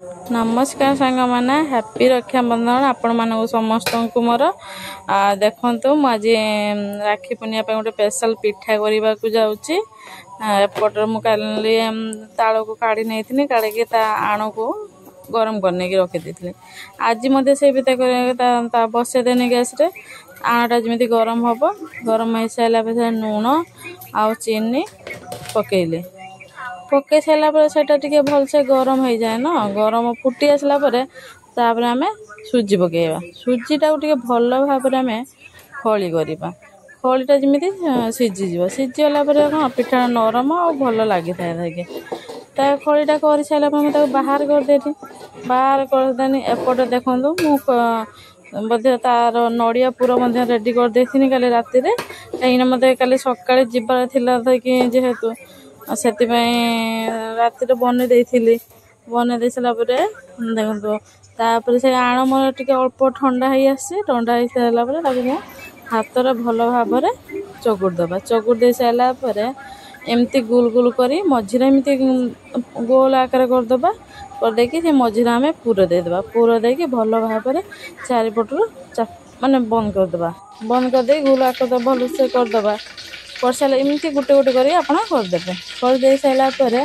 नमस्कार सांग मैंने हैप्पी रक्षाबंधन आपण मानक समस्त को मोर देखु मुझे राखी पूर्णिमा गोटे स्पेशल पिठा करने को जाऊँगी एपटर मुझे ताल को काढ़ी नहीं काढ़ी आण को गरम करने की रखी आज मत से पिठा बसई देनी गैस रे आणटा जमी गरम हम गरम हो सारा लुण आ चीनी पकईले पकई सारापर से भलसे गरम हो जाए ना गरम फुटी आसला तापर आम सुजी पकईवा सुजीटा को भल भाव आम खली करवा खलीटा जमी सीझीज सीझीगला कौन पिठा नरम और भल लगी था खलीटा कर सारापर बाहर करदेनी बाहर करदेनी एपटे देखूँ मुझे तार नड़िया पूरा रेडी करदे काली राति कहीं मत काली सकाଳେ ଯିବାର ଥିଲା कि जेहेतु से राति बन दे सारा देखो तापर से आण मोर टे अल्प ठंडा हो ठंडा हो सारापर हाथ भल भाव चकुड़ चकुड़ दे सारापर एमती गुल गुल कर मझे एमती गोल आकार करदे करदेकि से मझे आम पुर देदेबा पुर देकी भल भाव चारिपटू माने बंद बंद करदे गुल आकार भल से करदे कर सारे एमती गोटे गोटे करदे करदे सारापर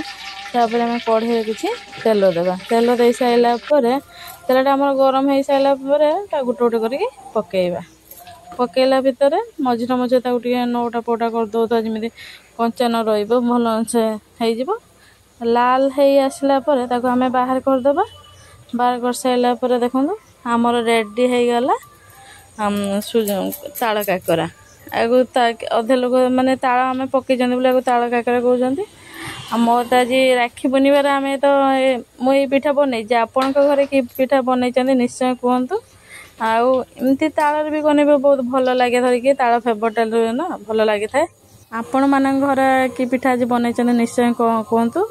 तापर आम कढ़े किसी तेल देवा तेल दे सारापर तेलटा आम गरम हो सारापर गोटे गोटे करके पकईवा पकईला भितर मझे मझे नौटा पौटा करदे तो जमी कंचा न भल से हो लाल हो आसला आम बाहर करदे बाहर कर सारापर देखो आमर रेडी हो गला ताल काकरा आगु अधे लोक माने ताल आम पकई बोले ताल काकरा कहते मोर तो आज राखी पूर्णिमार आम तो मुझे पिठा बनई आपण घरे कि पिठा बनई निश्चय कहतु आमती ताल भी कने बहुत भल लगे धरिकी ताल फेवरटा ना भल लगी था आपण मान घर कि पिठा आज बनई निश्चय कहतु